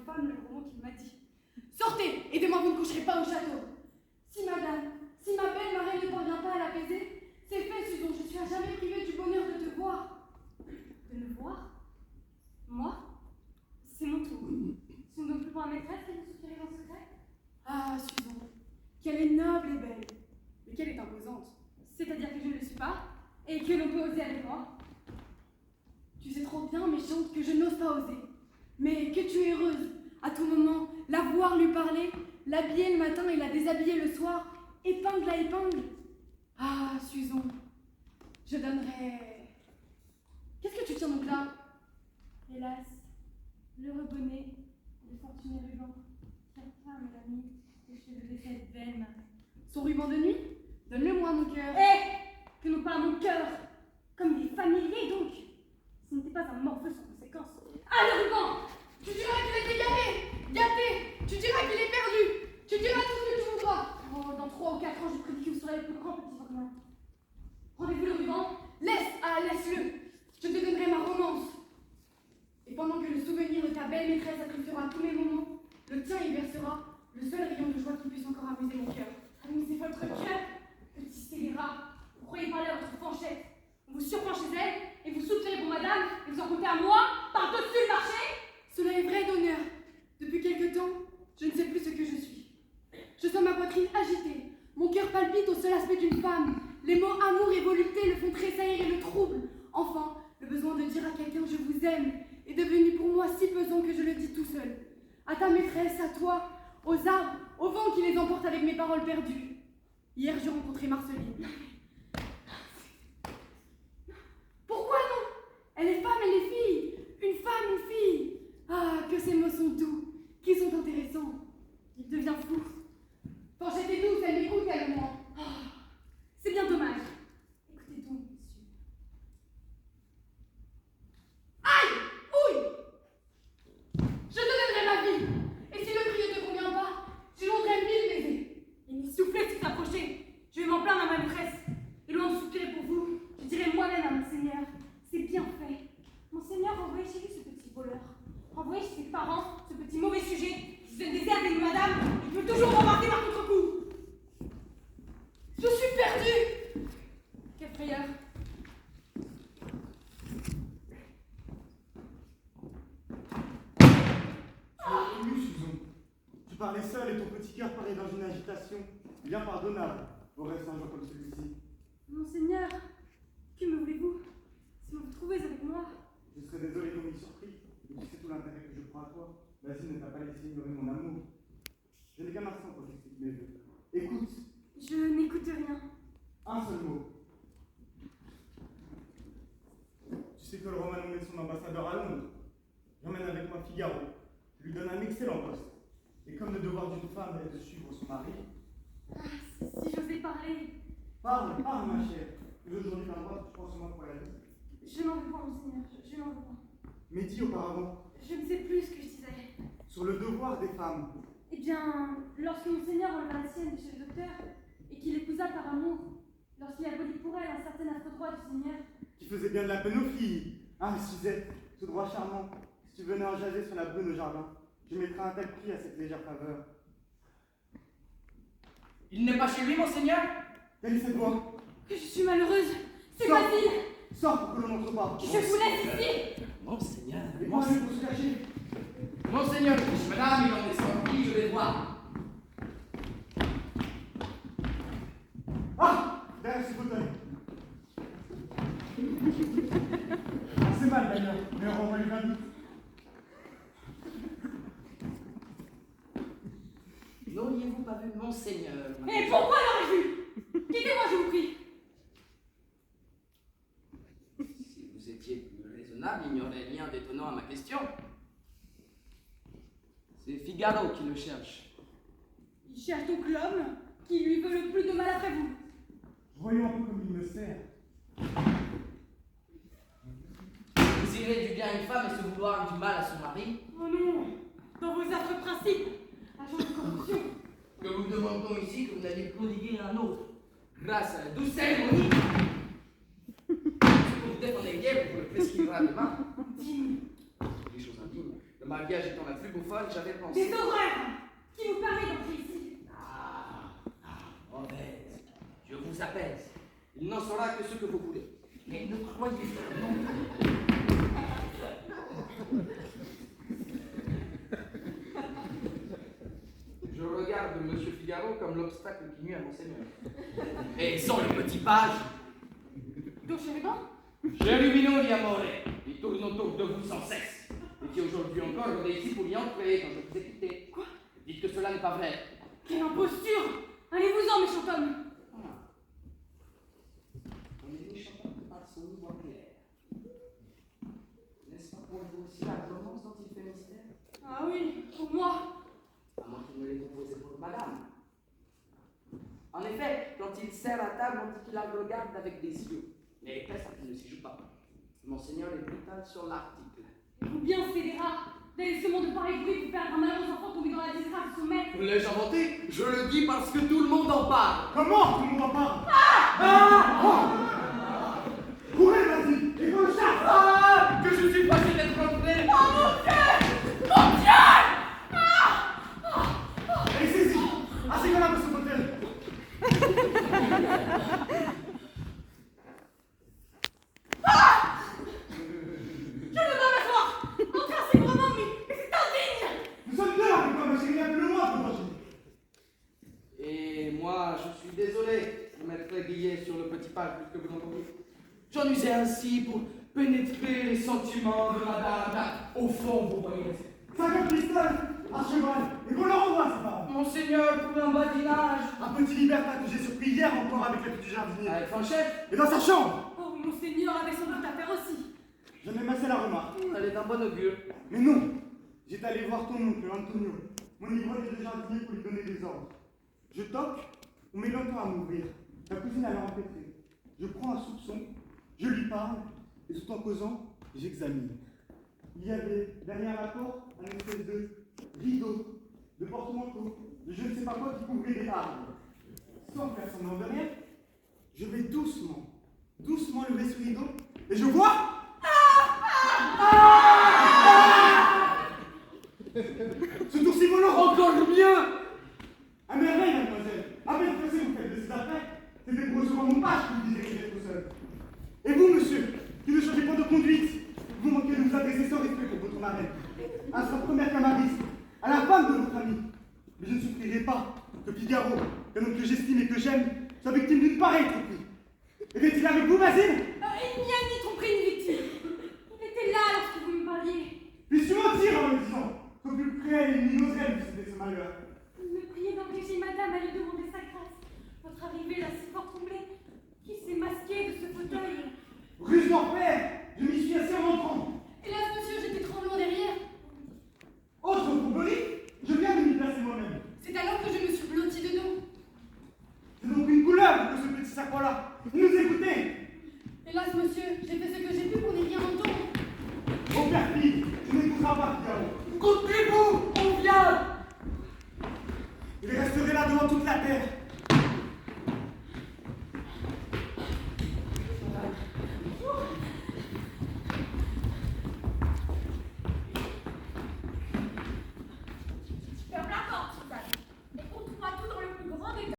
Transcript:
femmes le gros mot qu'il m'a dit. Sortez, et demain vous ne coucherez pas au château. Si ma belle marraine ne parvient pas à l'apaiser, c'est fait, Susan, je suis à jamais privée du bonheur de te voir. De me voir? Moi? C'est mon tour. Ce n'est donc plus pour ma maîtresse qui vous souffrirait en secret? Ah, Susan, qu'elle est noble et belle, mais qu'elle est imposante. C'est-à-dire que je ne le suis pas, et que l'on peut oser avec moi. Tu sais trop bien, méchante, que je n'ose pas oser. Mais que tu es heureuse, à tout moment, la voir lui parler, l'habiller le matin et la déshabiller le soir, épingle à épingle. Ah, Susan, je donnerais... Qu'est-ce que tu tiens donc là? Hélas, l'heureux bonnet, le fortuné ruban, qui referme la nuit, les cheveux de cette belle main. Son ruban de nuit? Donne-le-moi, mon cœur. Que non pas mon cœur, comme il est familier donc. Ce n'était pas un morveux sans conséquence. Ah, le ruban! Tu diras qu'il est égaré, gâté, tu diras qu'il est perdu, tu diras tout ce que tu voudras. Oh, dans 3 ou 4 ans, je prédis que vous serez le plus grand petit ornement. Rendez-vous le ruban, laisse-le, je te donnerai ma romance. Et pendant que le souvenir de ta belle maîtresse attristera tous mes moments, le tien y versera le seul rayon de joie qui puisse encore amuser mon cœur. Amusez votre cœur, petit scélérat. Vous croyez parler à votre fanchette. On vous surprend chez elle, et vous soupirez pour madame, et vous en comptez à moi, par-dessus le marché. Cela est vrai d'honneur. Depuis quelque temps, je ne sais plus ce que je suis. Je sens ma poitrine agitée, mon cœur palpite au seul aspect d'une femme. Les mots amour et volupté le font tressaillir et le troublent. Enfin, le besoin de dire à quelqu'un je vous aime est devenu pour moi si pesant que je le dis tout seul. À ta maîtresse, à toi, aux arbres, au vent qui les emporte avec mes paroles perdues. Hier, j'ai rencontré Marceline. Pourquoi non? Elle est femme, elle est fille. Une femme, une fille. Ah, que ces mots sont doux, qu'ils sont intéressants. Il devient fou. Fanchette est douce, elle m'écoute, elle me ment. Ah, c'est bien dommage. Écoutez donc, monsieur. Aïe! Ouille! Je te donnerai ma vie. Et si le prix ne te convient pas, je donnerai 1000 baisers. Et m'y souffler si t'approcher. Je vais m'en plaindre à ma maîtresse. Et loin de soupirer pour vous, je dirai moi-même à Monseigneur. C'est bien fait. Monseigneur, envoyez chez lui ce petit voleur. Envoyez chez ses parents ce petit mauvais sujet. Si vous êtes désert avec madame, il peut toujours remarquer par contre-coup. Je suis perdue. Quelle frayeur. Tu es émue, Susan. Tu parlais seul et ton petit cœur parlait dans une agitation bien pardonnable au reste un jour comme celui-ci. Monseigneur, que me voulez-vous? Si vous vous trouvez avec moi. Je serais désolé d'en y surpris, et tu sais tout l'intérêt que je prends à toi. Basile ne t'a pas laissé ignorer mon amour. Je n'ai qu'un instant pour t'expliquer mes vœux. Écoute. Je n'écoute rien. Un seul mot. Tu sais que le roi m'a nommé son ambassadeur à Londres. J'emmène avec moi Figaro. Je lui donne un excellent poste. Et comme le devoir d'une femme est de suivre son mari. Ah, si j'osais parler. Parle, ma chère. Aujourd'hui, d'un droit, tu penses moi pour la vie. Je n'en veux pas, Monseigneur, je n'en veux pas. Mais dis auparavant. Je ne sais plus ce que je disais. Sur le devoir des femmes. Eh bien, lorsque Monseigneur enleva la sienne chez le docteur, et qu'il épousa par amour, lorsqu'il abolit pour elle un certain affreux droit du Seigneur. Qui faisait bien de la peine aux filles. Ah, Suzette, ce droit charmant. Si tu venais en jaser sur la brune au jardin, je mettrais un tel prix à cette légère faveur. Il n'est pas chez lui, Monseigneur? Quelle est cette voix? Que je suis malheureuse. C'est Sors. Basile. Sors pour que l'on n'entre pas. Je vous laisse ici. Monseigneur. Et moi, je vais se cacher. Monseigneur, madame, il en est sorti, je vais voir. Ah! Derrière ce fauteuil. C'est mal d'ailleurs, mais on renvoie les bien vite. N'auriez-vous pas vu Monseigneur? Et pourquoi l'aurais vu? Quittez-moi, je vous prie. Si vous étiez plus raisonnable, il n'y aurait rien d'étonnant à ma question. C'est Figaro qui le cherche. Il cherche donc l'homme qui lui veut le plus de mal après vous. Voyons un peu comme il me sert. Désirer du bien à une femme et se vouloir du mal à son mari? Oh non, dans vos affreux principes, agent de corruption. Que nous demandons ici que vous n'allez prodiguer un autre, grâce à la douce cérémonie. Si vous vous défendez guère, vous le prescrira demain. Digne. Les choses indignes. Le mariage étant la plus bouffonne, j'avais pensé... Des horreurs! Qui vous permet d'entrer ici? Mauvaise, je vous apaise. Il n'en sera que ce que vous voulez. Mais ne croyez pas non plus. Je regarde Monsieur Figaro comme l'obstacle qui nuit à mon seigneur. Et sans le petit page, Dolce Ruban? Cherubino di amore, il tourne autour de vous sans cesse. Et qui aujourd'hui encore j'aurais ici pour y entrer quand je vous ai quitté. Quoi? Dites que cela n'est pas vrai. Quelle imposture! Allez-vous-en, méchant homme! On est méchant par son niveau clair. N'est-ce pas pour vous aussi la romance dont il fait mystère? Ah oui, pour moi! À moins qu'il ne l'ait proposé pour madame. En effet, quand il sert à table, on dit qu'il la regarde avec des yeux. Mais presque qu'il ne s'y joue pas. Monseigneur est brutal sur l'article. Ou bien scélérat d'aller ce monde de pareil bruit pour faire un malheureux enfant tombé dans la disgrâce de son maître. L'ai-je inventé? Je le dis parce que tout le monde en parle. Comment tout le monde en parle? Courez, vas-y, et qu'on le chasse! Que je suis fâché d'être rentré. Oh mon Dieu! Mon Dieu! Allez, saisis! Assez là de ce fauteuil! Je ne veux pas m'asseoir! Entrer, c'est vraiment, mais c'est indigne! Nous sommes deux avec toi, ma chérie, un peu le moins pour manger. Et moi, je suis désolé de m'être aiguillé sur le petit page puisque vous l'entendez. J'en usais ainsi pour pénétrer les sentiments de madame. Au fond, vous voyez. 50 pistoles, à cheval, et qu'on le renvoie, sa femme. Monseigneur, pour un badinage. Un petit libertin que j'ai surpris hier encore avec la petite jardinier. Avec Fanchette, Et dans sa chambre! Oh, monseigneur avait sans doute affaire aussi. J'en ai massé la remarque. elle est d'un bon augure. Mais non! J'étais allé voir ton oncle, Antonio, mon ivrogne de jardinier pour lui donner des ordres. Je toque, on met longtemps à m'ouvrir. La cousine a l'air empêtrée. Je prends un soupçon, je lui parle, et tout en causant, j'examine. Il y avait derrière la porte un espèce de rideau, de porte-manteau, de je ne sais pas quoi qui couvrait des arbres. Sans faire semblant de rien, je vais doucement lever ce rideau, et je vois... Ce sourcil volant! Encore mieux! À merveille, mademoiselle! À peine pressé, vous faites de ces affaires. C'était pour recevoir mon page que vous disiez qu'il était tout seul. Et vous, monsieur, qui ne changez pas de conduite, vous manquez de vous adresser sans respect pour votre marraine, à sa première camariste, à la femme de votre ami. Mais je ne souffrirai pas que Figaro, qu'un homme que j'estime et que j'aime, soit victime d'une pareille tromperie. Était-il avec vous, Basile? Il n'y a ni tromperie ni victime. Il était là lorsque vous me parliez. Puis-je mentir en me disant qu'au plus près il n'oserait me décider ce malheur? Il me priait d'engager madame à lui demander sa grâce. Votre arrivée l'a si fort troublé qu'il s'est masqué de ce fauteuil. Ruse d'enfer! Je m'y suis assis en entrant. Hélas, monsieur, j'étais tremblant derrière. Autre fourberie, je viens de m'y placer moi-même. C'est alors que je me suis blottie dedans. C'est donc une couleur que ce petit sacre-là. Nous écoutez! Hélas, monsieur, j'ai fait ce que j'ai pu pour n'y rien entendre. Au perfide, tu n'écouteras pas, Figaro.